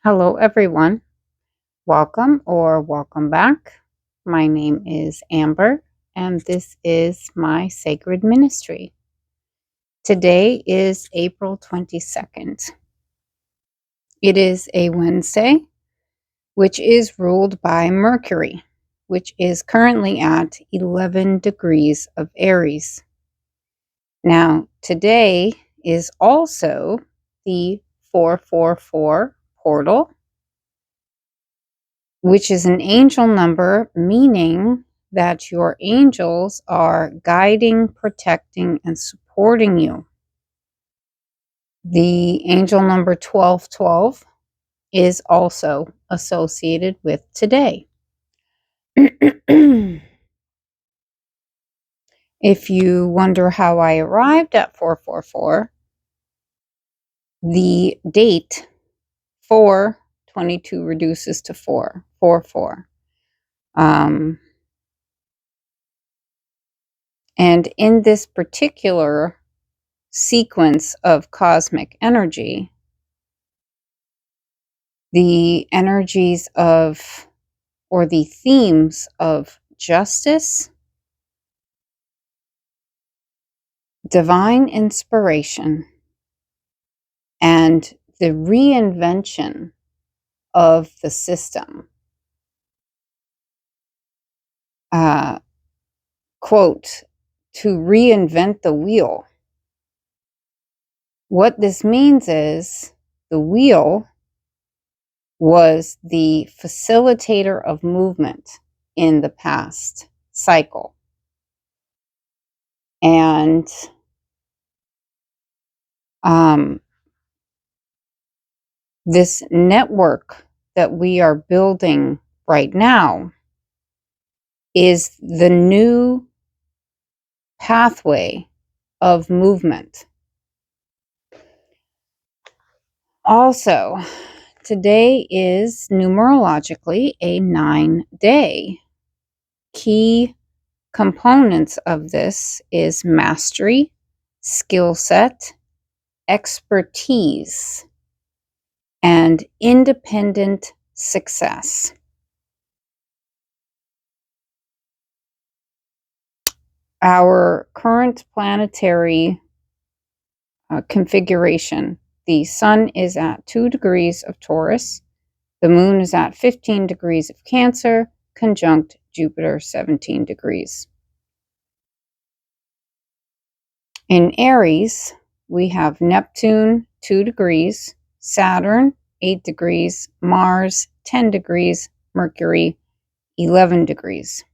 Hello, everyone. Welcome or welcome back. My name is Amber, and this is my sacred ministry. Today is April 22nd. It is a Wednesday, which is ruled by Mercury, which is currently at 11 degrees of Aries. Now, today is also the 444 portal, which is an angel number, meaning that your angels are guiding, protecting, and supporting you. The angel number 1212 is also associated with today. If you wonder how I arrived at 444, the date 422 reduces to 444. And in this particular sequence of cosmic energy, the energies of, or the themes of justice, divine inspiration, and the reinvention of the system. Quote, to reinvent the wheel. What this means is the wheel was the facilitator of movement in the past cycle. And this network that we are building right now is the new pathway of movement. Also, today is numerologically a 9-day. Key components of this is mastery, skill set, expertise, and independent success. Our current planetary configuration, the sun is at 2 degrees of Taurus, the moon is at 15 degrees of Cancer, conjunct Jupiter 17 degrees. In Aries, we have Neptune 2 degrees, Saturn 8 degrees, Mars 10 degrees, Mercury 11 degrees.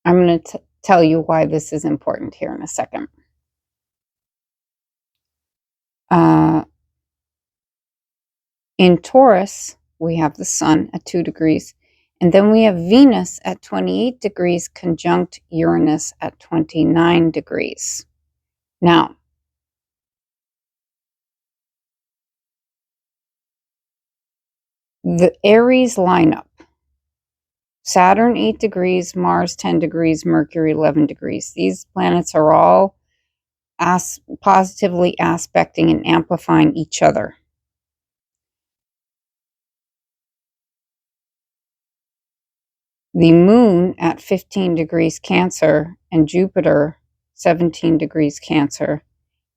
I'm going to tell you why this is important here in a second. In Taurus, we have the sun at 2 degrees, and then we have Venus at 28 degrees conjunct Uranus at 29 degrees. Now, the Aries lineup, Saturn 8 degrees, Mars 10 degrees, Mercury 11 degrees. These planets are all positively aspecting and amplifying each other. The moon at 15 degrees Cancer and Jupiter 17 degrees Cancer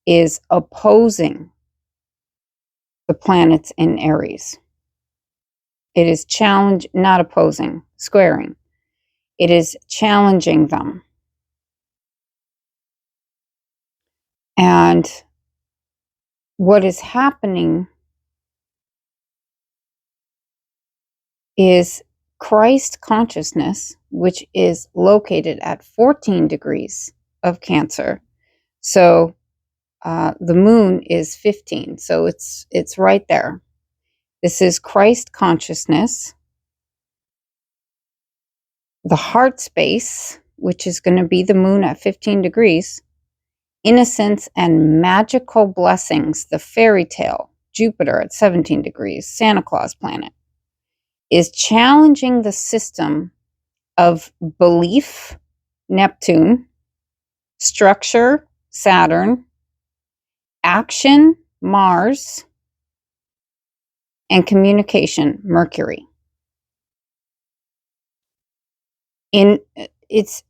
is opposing the planets in Aries. It is not opposing, squaring. It is challenging them. And what is happening is Christ consciousness, which is located at 14 degrees of Cancer. So the moon is 15, so it's right there. This is Christ consciousness, the heart space, which is going to be the moon at 15 degrees, innocence and magical blessings, the fairy tale, Jupiter at 17 degrees, Santa Claus planet, is challenging the system of belief, Neptune, structure, Saturn, action, Mars, and communication, Mercury. It's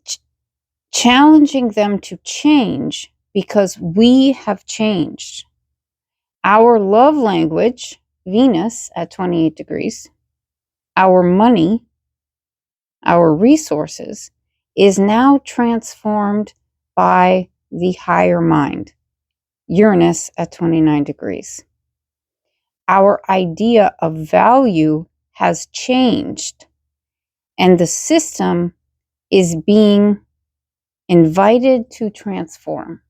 challenging them to change because we have changed. Our love language, Venus at 28 degrees, our money, our resources, is now transformed by the higher mind, Uranus at 29 degrees. Our idea of value has changed, and the system is being invited to transform.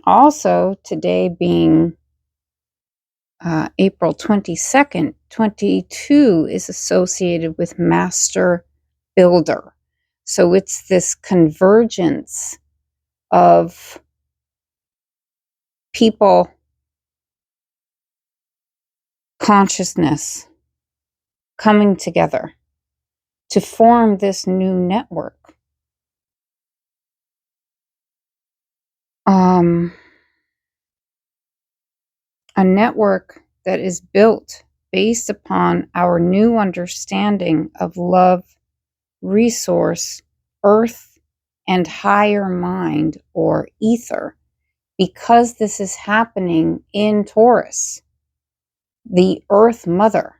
Also, today being April 22nd, 22 is associated with Master Builder. So it's this convergence of people, consciousness coming together to form this new network. A network that is built based upon our new understanding of love, resource, earth, and higher mind or ether, because this is happening in Taurus, the Earth Mother.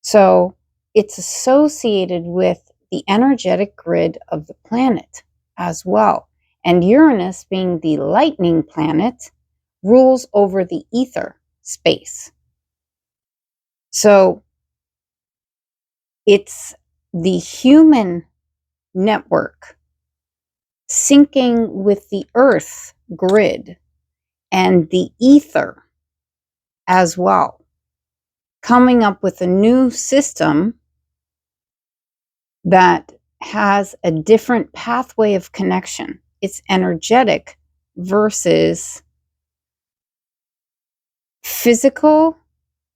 So it's associated with the energetic grid of the planet as well. And Uranus, being the lightning planet, rules over the ether space. So it's the human network syncing with the earth grid and the ether as well, coming up with a new system that has a different pathway of connection. It's energetic versus physical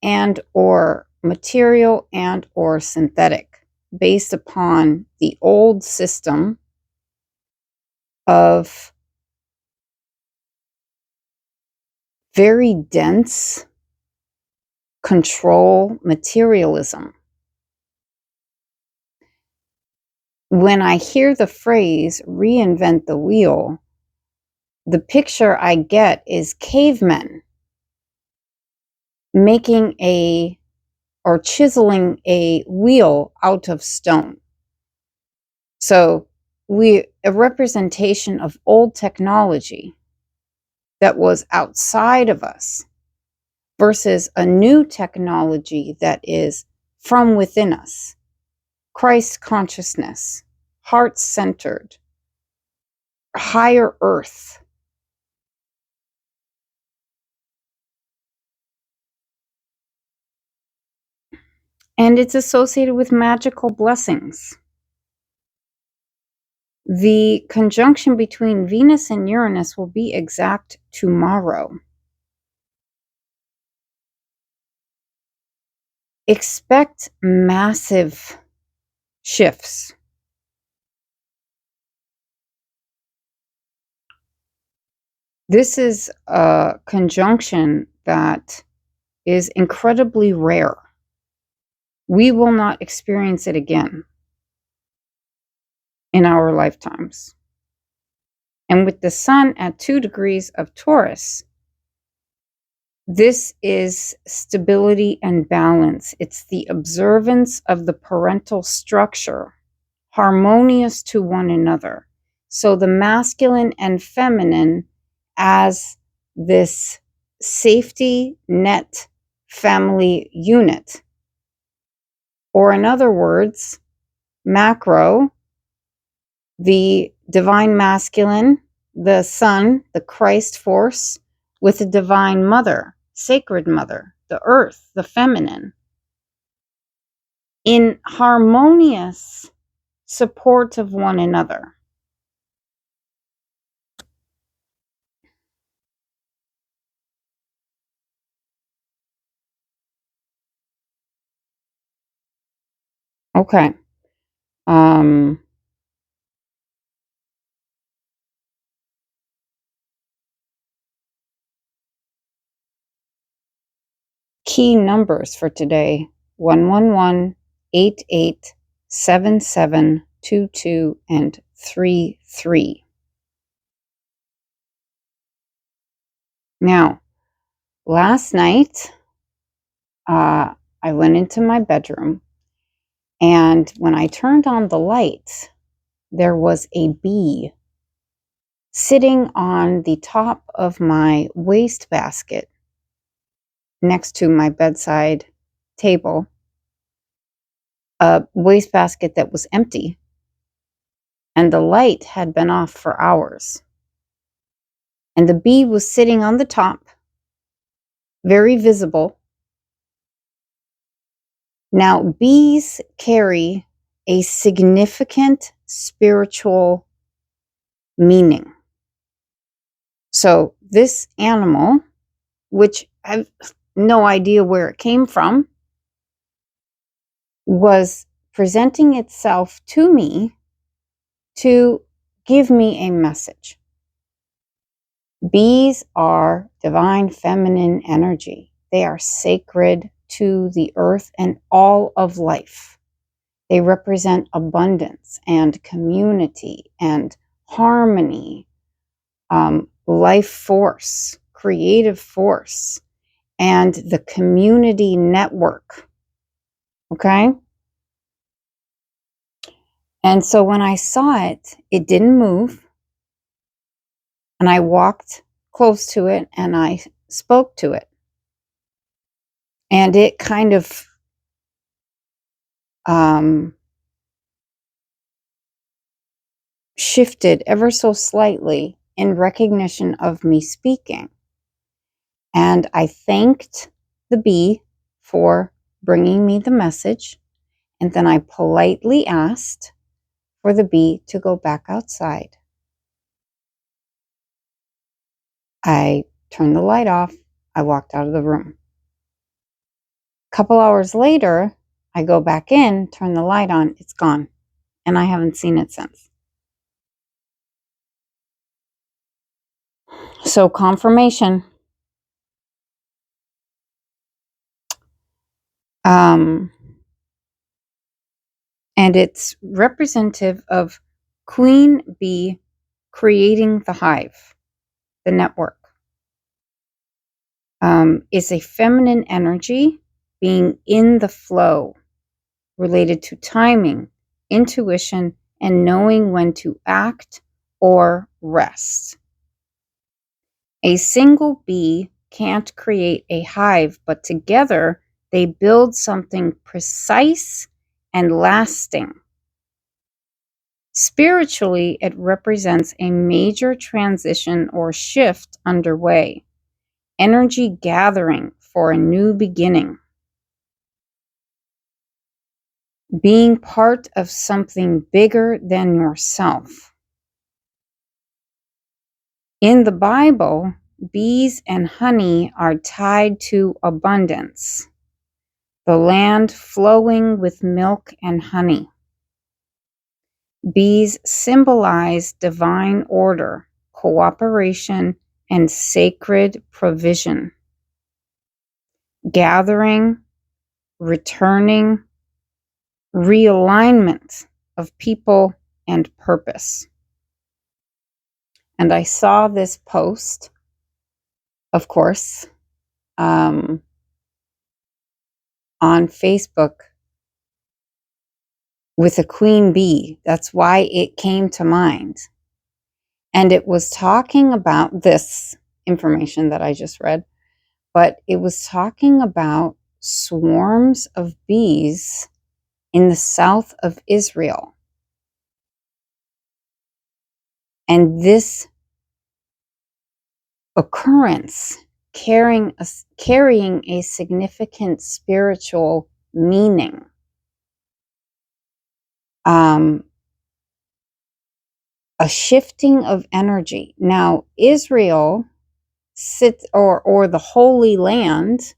and or material and or synthetic, based upon the old system of very dense control materialism. When I hear the phrase reinvent the wheel, the picture I get is cavemen making or chiseling a wheel out of stone. So a representation of old technology that was outside of us versus a new technology that is from within us. Christ consciousness, heart-centered, higher earth. And it's associated with magical blessings. The conjunction between Venus and Uranus will be exact tomorrow. Expect massive shifts. This is a conjunction that is incredibly rare. We will not experience it again in our lifetimes. And with the sun at 2 degrees of Taurus, this is stability and balance. It's the observance of the parental structure, harmonious to one another. So the masculine and feminine as this safety net family unit. Or in other words, macro, the divine masculine, the sun, the Christ force, with the divine mother, sacred mother, the earth, the feminine, in harmonious support of one another. Okay. Key numbers for today: 111, 88, 77, 22, and 33. Now, last night, I went into my bedroom, and when I turned on the light, there was a bee sitting on the top of my wastebasket next to my bedside table, a wastebasket that was empty, and the light had been off for hours. And the bee was sitting on the top, very visible. Now, bees carry a significant spiritual meaning. So this animal, which I have no idea where it came from, was presenting itself to me to give me a message. Bees are divine feminine energy. They are sacred to the earth and all of life. They represent abundance and community and harmony, life force, creative force, and the community network. Okay? And so when I saw it, it didn't move. And I walked close to it and I spoke to it. And it kind of shifted ever so slightly in recognition of me speaking. And I thanked the bee for bringing me the message. And then I politely asked for the bee to go back outside. I turned the light off. I walked out of the room. A couple hours later, I go back in, turn the light on, it's gone. And I haven't seen it since. So confirmation. And it's representative of queen bee creating the hive, the network. Is a feminine energy being in the flow, related to timing, intuition, and knowing when to act or rest. A single bee can't create a hive, but together they build something precise and lasting. Spiritually, it represents a major transition or shift underway, energy gathering for a new beginning, being part of something bigger than yourself. In the Bible, bees and honey are tied to abundance, the land flowing with milk and honey. Bees symbolize divine order, cooperation, and sacred provision. Gathering, returning, realignment of people and purpose. And I saw this post, of course, on Facebook with a queen bee. That's why it came to mind. And it was talking about this information that I just read, but it was talking about swarms of bees in the south of Israel. And this occurrence carrying a significant spiritual meaning. A shifting of energy. Now, Israel sits, or the Holy Land,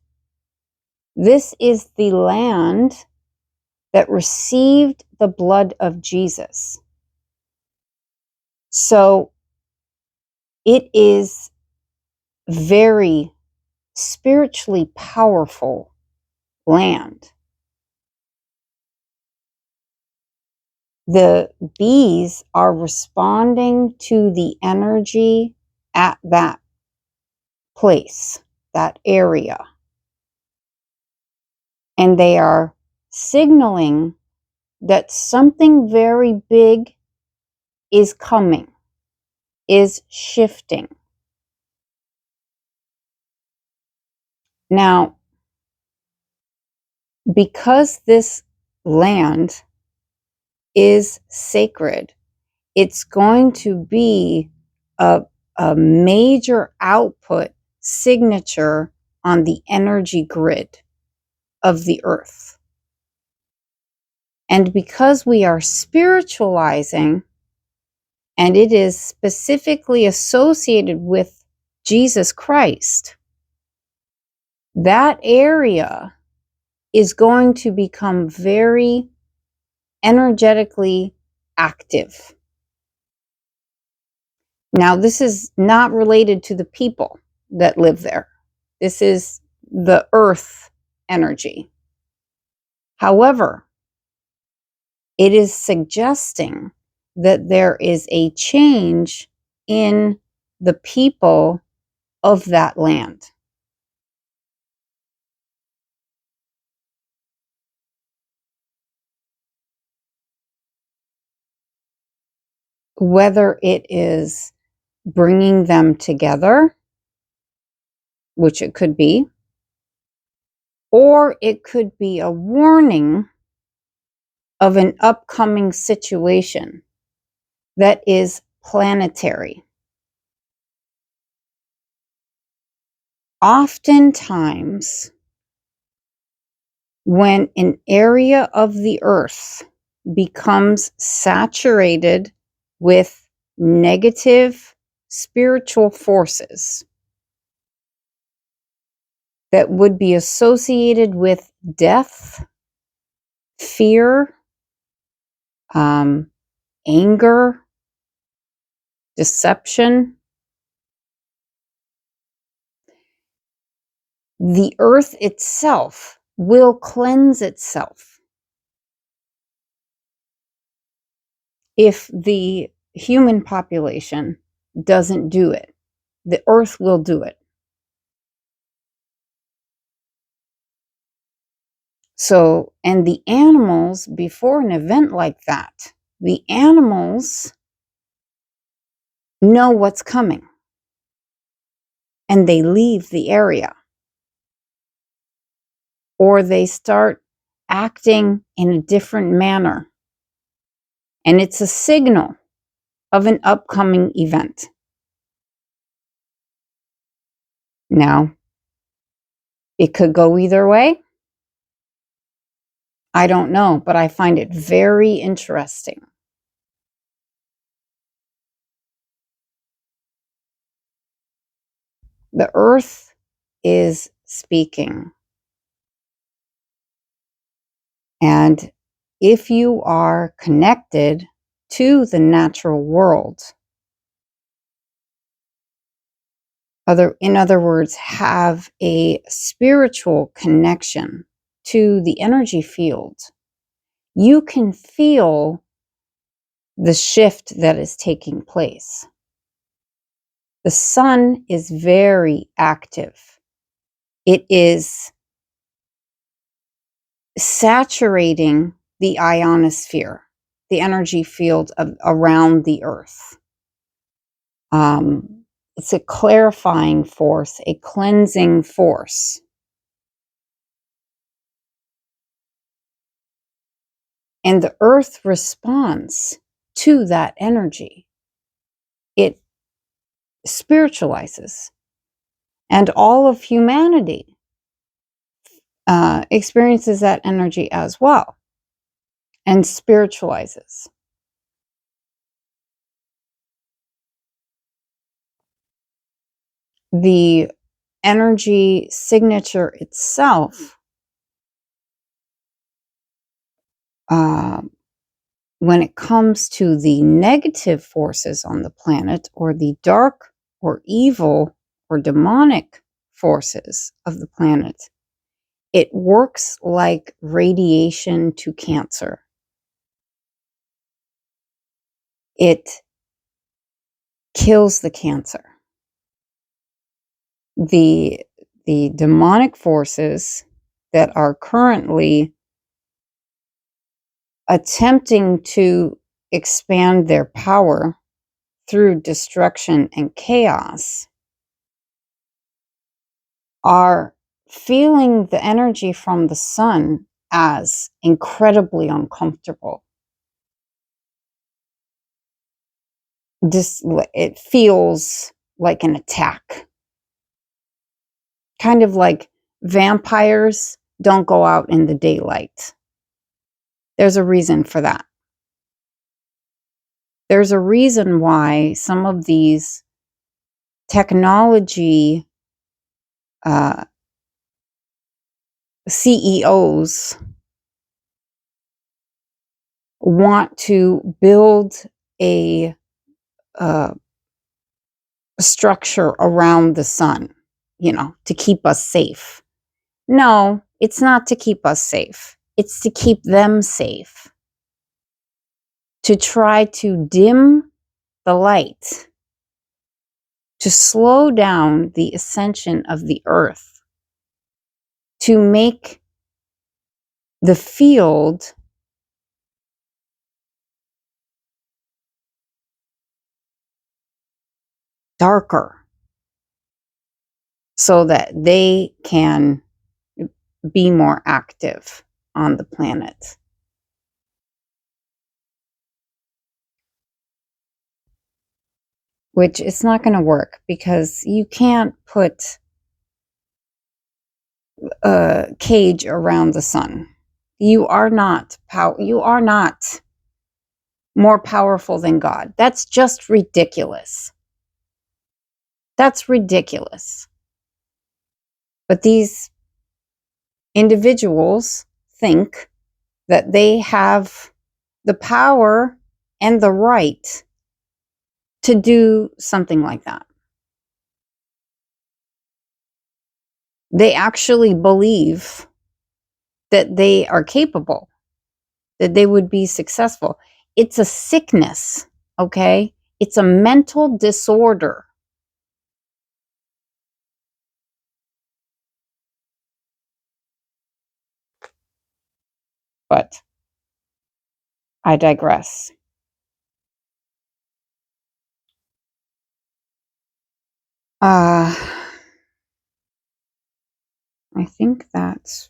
this is the land that received the blood of Jesus. So it is very spiritually powerful land. The bees are responding to the energy at that place, that area. And they are signaling that something very big is coming, is shifting. Now, because this land is sacred, it's going to be a major output signature on the energy grid of the earth. And because we are spiritualizing, and it is specifically associated with Jesus Christ, that area is going to become very energetically active. Now, this is not related to the people that live there. This is the earth energy. However, it is suggesting that there is a change in the people of that land. Whether it is bringing them together, which it could be, or it could be a warning of an upcoming situation that is planetary. Oftentimes, when an area of the earth becomes saturated with negative spiritual forces that would be associated with death, fear, anger, deception, the earth itself will cleanse itself. If the human population doesn't do it, the earth will do it. So, and the animals, before an event like that, the animals know what's coming and they leave the area, or they start acting in a different manner. And it's a signal of an upcoming event. Now, it could go either way. I don't know, but I find it very interesting. The earth is speaking. And if you are connected to the natural world, in other words, have a spiritual connection to the energy field, you can feel the shift that is taking place. The sun is very active. It is saturating the ionosphere, the energy field around the earth. It's a clarifying force, a cleansing force. And the earth responds to that energy. It spiritualizes. And all of humanity experiences that energy as well and spiritualizes. The energy signature itself, when it comes to the negative forces on the planet, or the dark or evil or demonic forces of the planet. It works like radiation to cancer. It kills the cancer. The demonic forces that are currently attempting to expand their power through destruction and chaos are feeling the energy from the sun as incredibly uncomfortable. It feels like an attack. Kind of like vampires don't go out in the daylight. There's a reason for that. There's a reason why some of these technology CEOs want to build a structure around the sun, to keep us safe. No, it's not to keep us safe. It's to keep them safe. To try to dim the light, to slow down the ascension of the earth, to make the field darker so that they can be more active on the planet. Which it's not going to work, because you can't put a cage around the sun. You are not more powerful than God. That's just ridiculous. That's ridiculous. But these individuals think that they have the power and the right to do something like that. They actually believe that they are capable, that they would be successful. It's a sickness, okay? It's a mental disorder. But I digress. I think that's...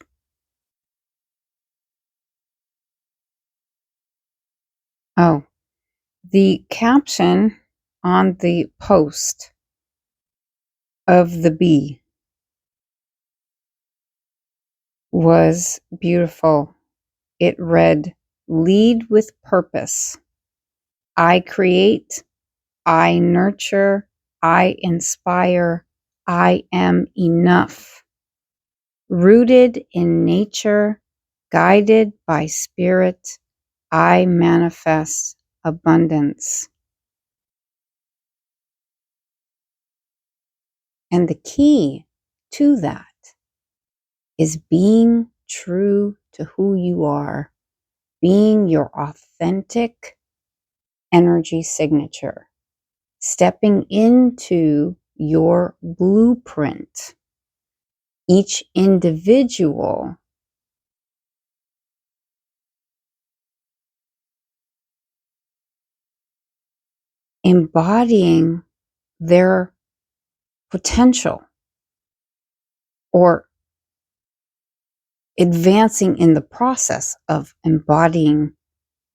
Oh, the caption on the post of the bee was beautiful. It read, "Lead with purpose. I create, I nurture, I inspire, I am enough. Rooted in nature, guided by spirit, I manifest abundance." And the key to that is being true to who you are, being your authentic energy signature, stepping into your blueprint. Each individual embodying their potential, or advancing in the process of embodying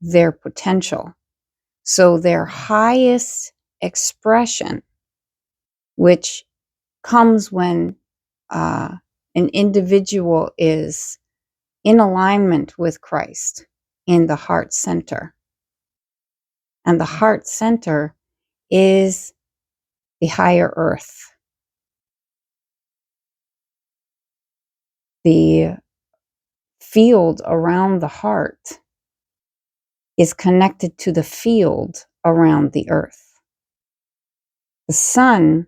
their potential. So their highest expression, which comes when an individual is in alignment with Christ in the heart center. And the heart center is the higher earth. The field around the heart is connected to the field around the earth. The sun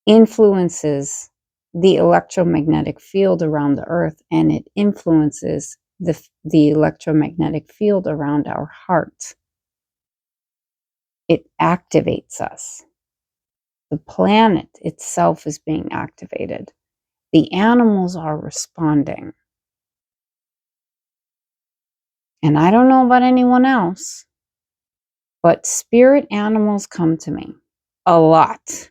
influences the electromagnetic field around the earth, and it influences the electromagnetic field around our heart. It activates us. The planet itself is being activated. The animals are responding. And I don't know about anyone else, but spirit animals come to me a lot.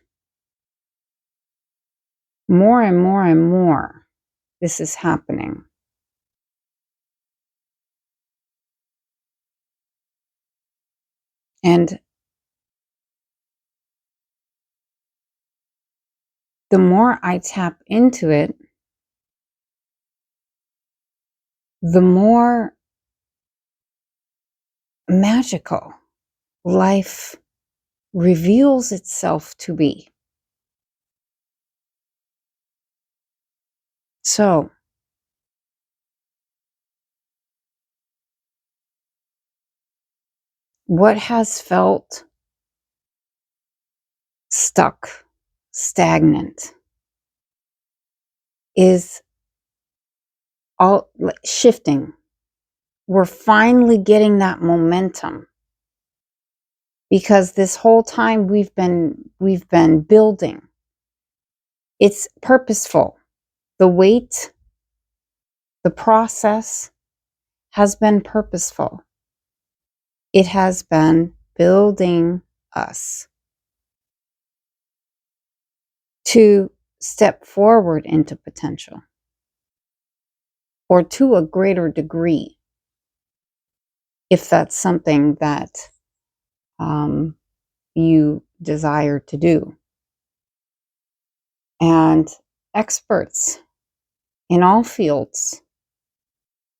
More and more and more, this is happening. And the more I tap into it, the more magical life reveals itself to be. So, what has felt stuck, stagnant, is all shifting. We're finally getting that momentum, because this whole time we've been building. It's purposeful. The wait, the process has been purposeful. It has been building us to step forward into potential, or to a greater degree, if that's something that you desire to do. And experts in all fields,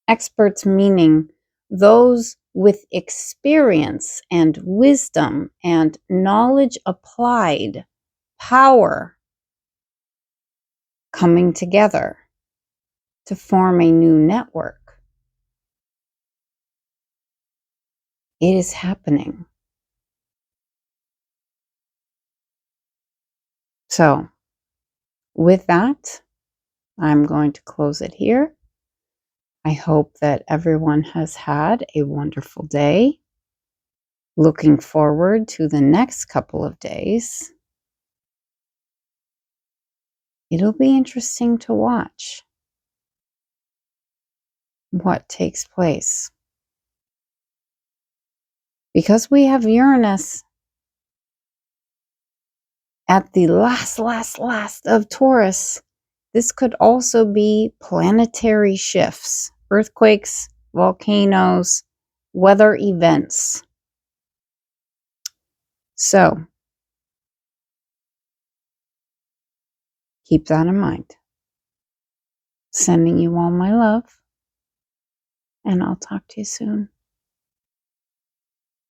experts meaning those with experience and wisdom and knowledge applied, power, coming together to form a new network. It is happening. So, with that, I'm going to close it here. I hope that everyone has had a wonderful day. Looking forward to the next couple of days. It'll be interesting to watch what takes place. Because we have Uranus at the last of Taurus, this could also be planetary shifts, earthquakes, volcanoes, weather events. So, keep that in mind. Sending you all my love, and I'll talk to you soon.